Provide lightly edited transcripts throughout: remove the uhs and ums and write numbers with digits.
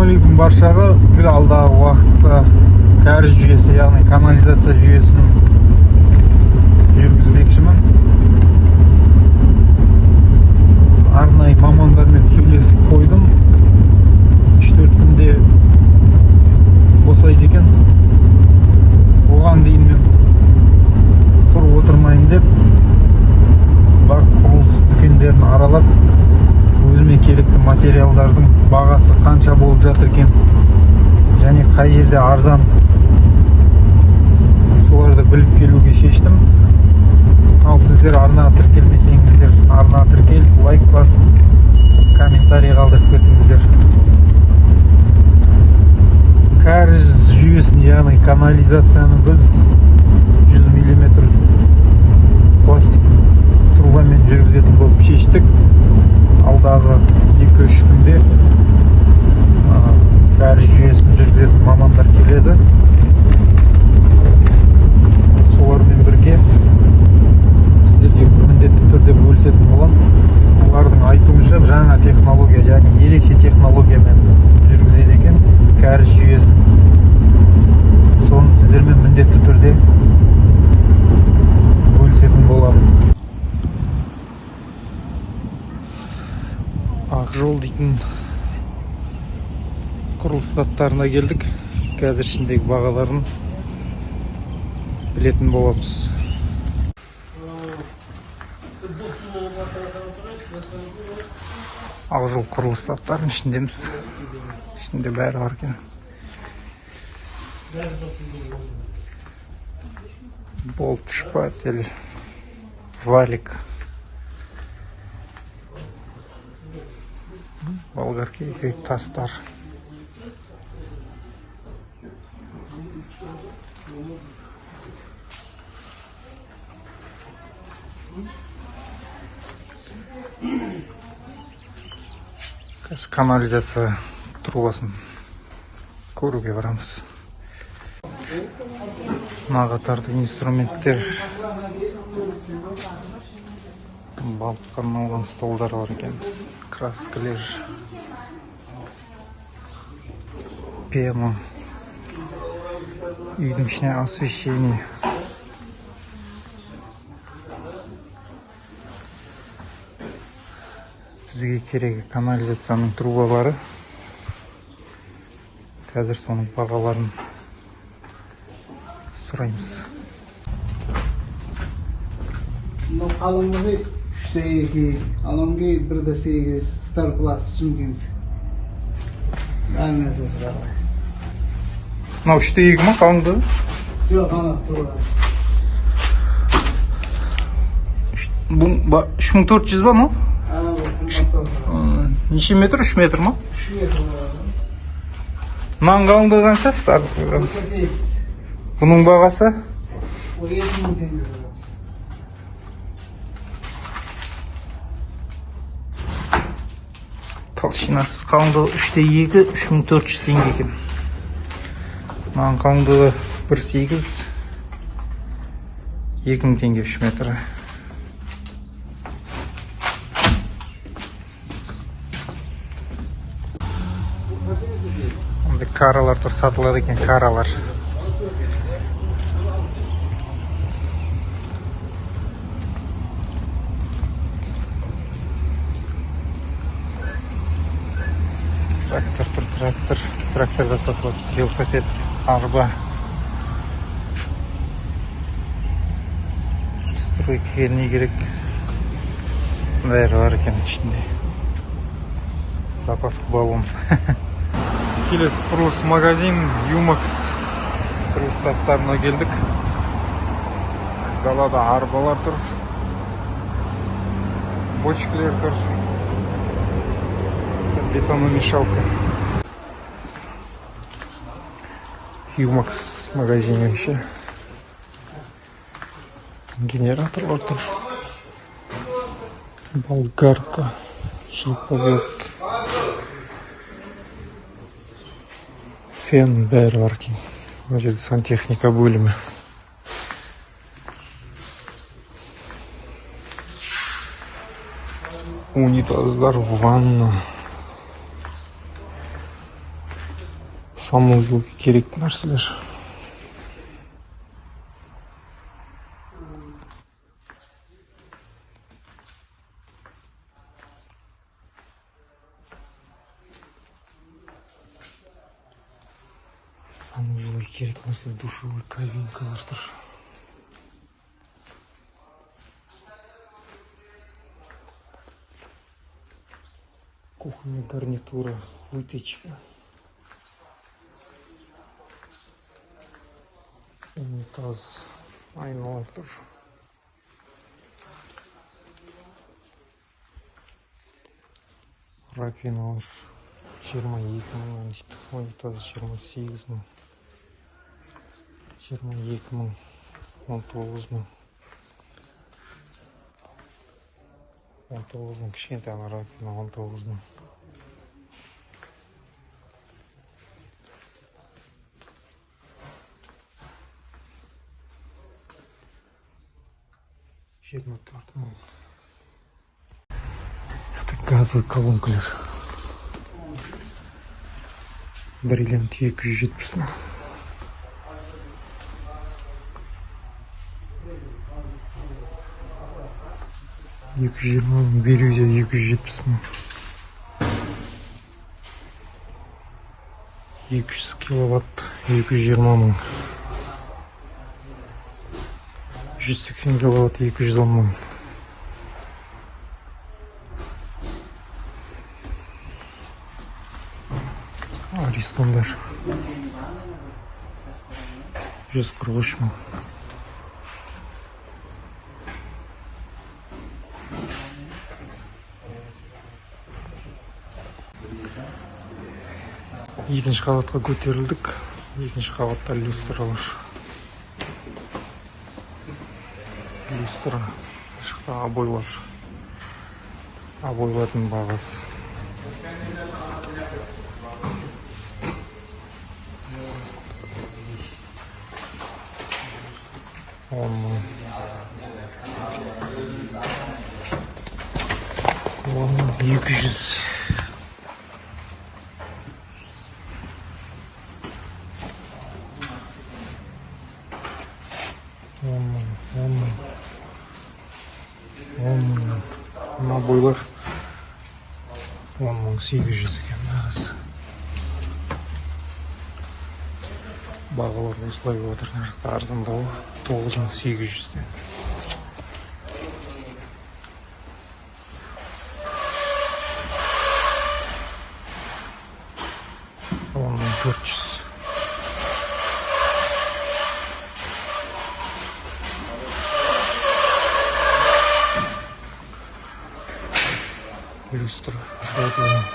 Ассалаумағалейкум баршаға. Бүл алдағы уақытта кәріз жүйесі, яғни канализация жүйесін жүргізбекшімін. Арнайы мамандармен сөйлесіп қойдым. 3-4 күнде босайды екен. Оған дейін мен құрып отырмайын деп бар құрылыс дүкендерін аралап, өзіме керекті материалдардың бағасы қанша болып жатыр екен және қай жерде арзан, соларды біліп келуге шештім. Ал сіздер арнаға тіркелмесеңіздер, арнаға тіркеліп, лайк басып, комментарий қалдырып кетіңіздер. Кәріз жүйесін, яғни канализацияны біз 100 мм пластик трубамен жүргізетін болып шештік. Алдағы 2-3 күнде кәріз жүйесін жүргізетін мамандар келеді. Солармен бірге сіздерге міндетті түрде бөлісетін боламын. Олардың айтуынша жаңа технология, яғни ерекше технологиямен жүргізеді екен кәріз жүйесін. Соны сіздермен міндетті түрде бөлісетін боламын. Ақжол дейтін құрылыс заттарына келдік. Қазір ішіндегі бағаларын білетін боламыз. Ақжол құрылыс заттарының ішіндеміз. Ішінде бәрі бар екен. Болт, шпатель, валик, болгарки, тастар. Канализация трубасын көруге барамыз. Мына қатарда инструменттер, балыққа арналған столдар бар екен, краскілер, пена, үйдің ішіне освещение. Бізге керегі канализацияның трубалары. Қазір соның бағаларын сұраймыз. Қалыңығы 3-2, алымғы 1-8, Старплас, Шымкент. Бәрі нәрсесі бар. Мынау 3-2 ма қалыңдығы? Жоқ, ана труба. 3400 ба ма? Ана бұл қымбаттау. Неше метр? 3 метр ма? 3 метр бар. Мынаның қалыңдығы қанша? Старт. 8. Бұның бағасы? Ол 2000 теңге болады. Толщинасы қалыңдығы 3-2, 3400 теңге екен. Мынаның қалыңдығы 1-8, 2000 теңге 3 метрі. Каралар тұр, сатылады екен каралар. Трактор тұр, трактор. Тракторда сатылады. Велосипед, арба. Стройкаға не керек? Бәрі бар екен ішінде. Запасқа баллон. Келесі құрылыс магазин Юмакс құрылыс заттарына келдік. Далада арбалар тұр, бочкілер тұр, бетономешалка. Юмакс магазині еще генераторлар тұр, болгарка, шуруповерт. Фен бәрі бар екен. Бұл жерде сантехника бөлімі. Унитаздар, ванна. санузелге керек нәрселер. Санузелге керек нәрсе душевой кабинкалар тұр. Кухонная гарнитура, вытычка. Унитаз, айналар тұр. Ракиналар 22 мың, унитаз 28 мың, 22 мың, 19 мың. 19 мың, кішкентай ана ракина 19 мың. Это газовый колонкалар. Бриллиант 270 мың. Береза 270 мың. 200 киловатт 220 мың. 180 киловатт 210 мың. Аристандар 143 мың. Екінші қабатқа көтерілдік. Екінші қабатта люстралар. Люстра. Шықта обойлар. Обойлардың бағасы. Оны 200. Мына бойлар 10.800 екен бағасы. Бағалар осылай отыр. Мына жақта арзандауы 9.800-ден. 10.400. Люстра 30 мың.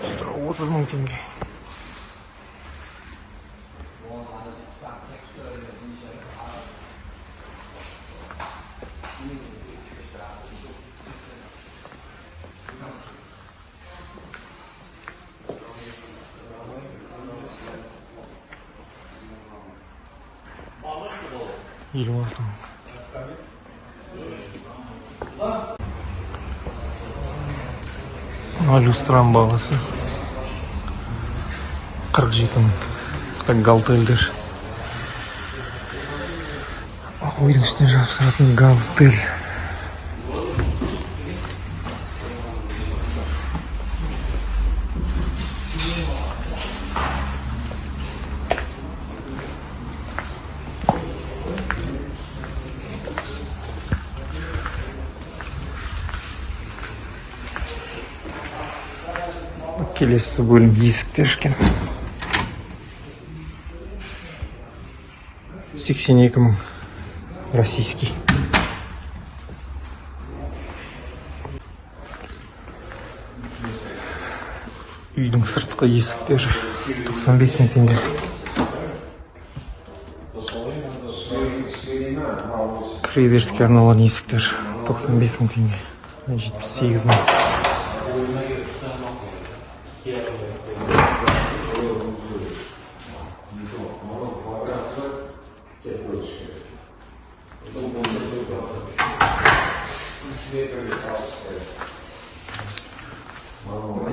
Люстра 30 мың теңге. Елу алты мың. Люстран бағасы 47 мың. Так галтельдер. Ойдың үстіне жабыстыратын галтель. Келесі бөлім есіктер екен. 82 мың российский. Үйдің сыртқы есіктер 95 мың теңге. Кіреберіске арналған есіктер 95 мың теңге. 78 мың.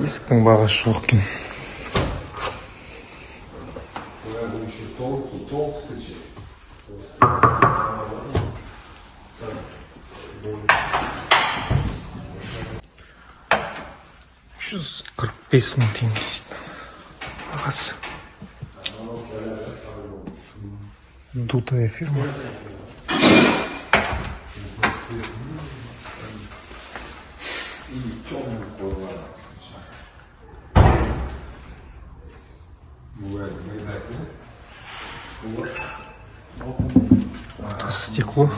Есіктің бағасы жоқ екен. 345 мың теңге бағасы. Дутая фирма. Это стекло.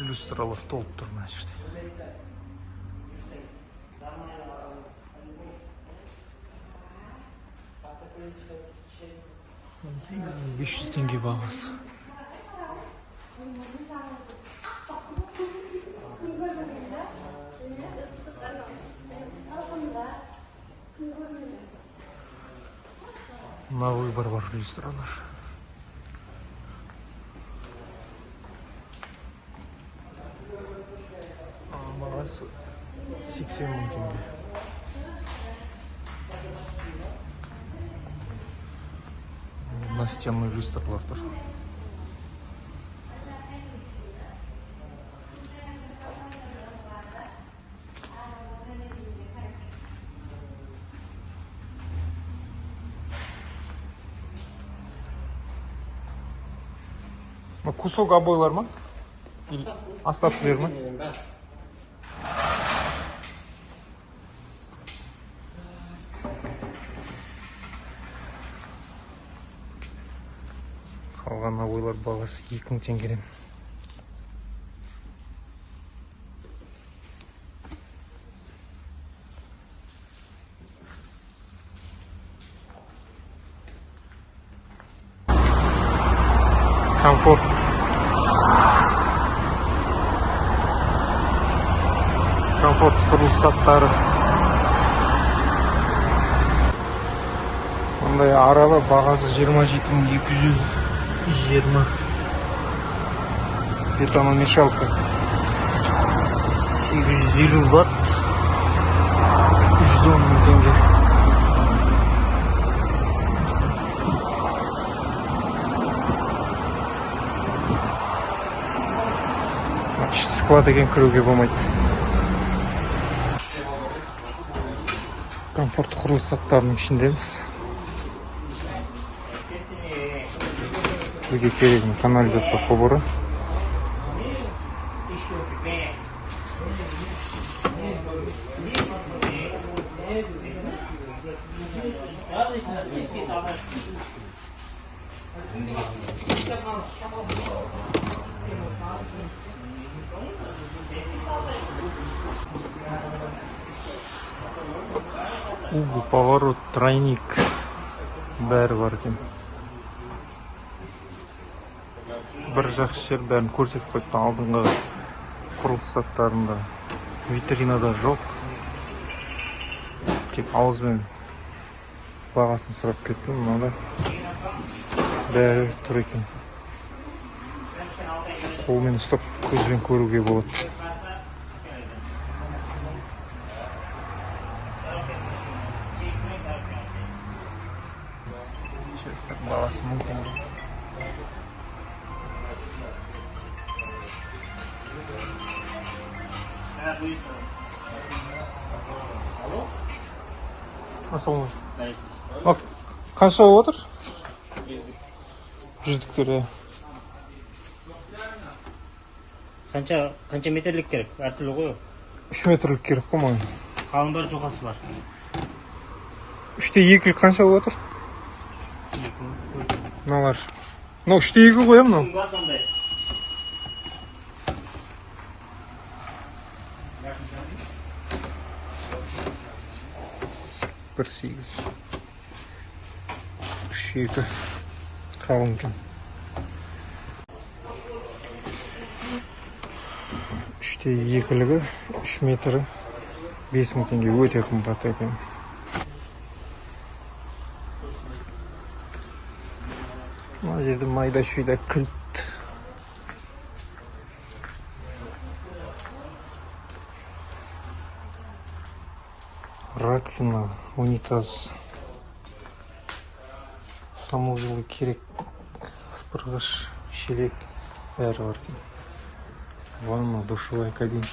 Люстралар толып тұр мына жерде. $500 бағасы. На выбор бар люстралар. Бағасы 80 мың теңге. Настенный люстрлар тұр. Кусок обойлар ма? Остатклер ма? Қалған обойлар бағасы 2000 теңгеден. Комфорт. Комфорт құрылыс заттары. Ондай аралы бағасы 27220. Бетономешалка 850 ватт, 310 мың теңге. Склад екен, кіруге болмайды. Комфорт құрылыс заттарының ішіндеміз. Бізге керегін канализация құбыры. Угол, поворот, тройник. Бәрі бар екен. Бір жақсы жер бәрін көрсетіп қойды. Алдыңғы құрылыс заттарында витринада жоқ. Тек ауызбен бағасын сұрап кеттім. Мынада бәрі тұр екен. Қолмен ұстап көзбен көруге болады. Бағасы 1000 теңге. Қанша болып отыр? Жүздіктер. Қанша метрлік керек? Әртүрлі ғой. 3 метрлік керек қой маған. Қалың бар, жоғасы бар. 3-те 2 қанша болып отыр? Мыналар. Мынау 3-те 2 қоя мынау. Бар сондай. Бір 8. 3-2. Қалың екен. Өте екілігі 3 метрі 5000 теңге, өте қымбат екен. Мына жерде майда шүйда кілт. Раковина, унитаз, санузелы керек, ысқырғыш, шелек бәрі бар екен. Ванна, душевая кабинка.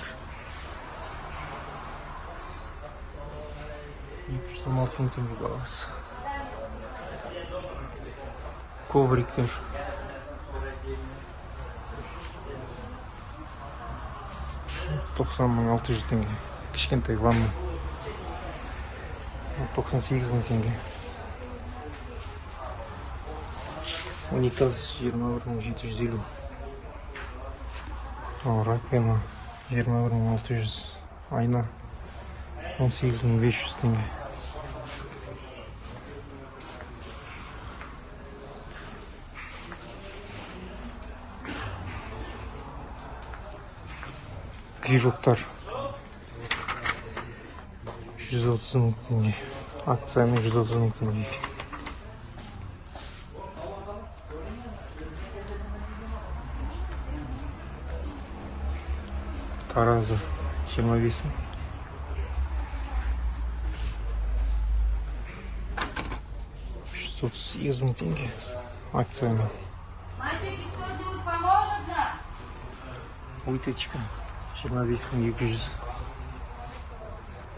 216 мың теңге бағасы. Ковриктер. $90,600 теңге. Кішкентай ванна. 98,000 теңге. Унитаз 21,750. Раковина 21,600. Айна 18,500 теңге. Движоктар 130 мың теңге. Акциямен 130 мың теңге. Таразы 25 мың. $638 теңге. Акциямен. Мальчики, кто-нибудь поможет нам? Уйтечка 25,200.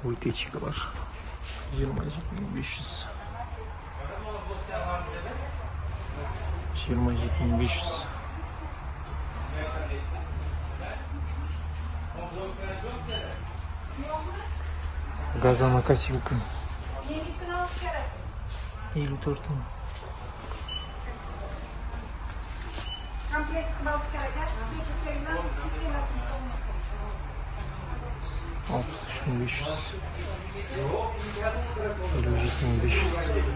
Уйтечка ваша 27,500. 27,500. Газонокосилка 54 мың. Комплект кыбалыш керек, а? Системасын 63,500. 57,500.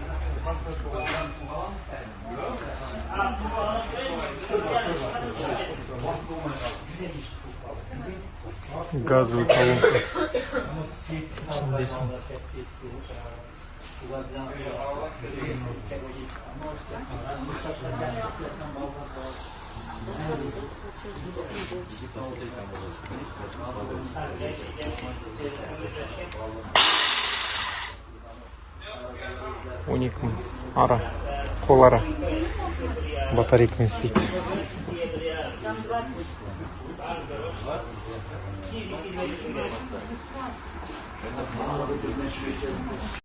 Газовая колонка 85 мың. Уникум ара, қол ара батарейкамен істейді. Там 20.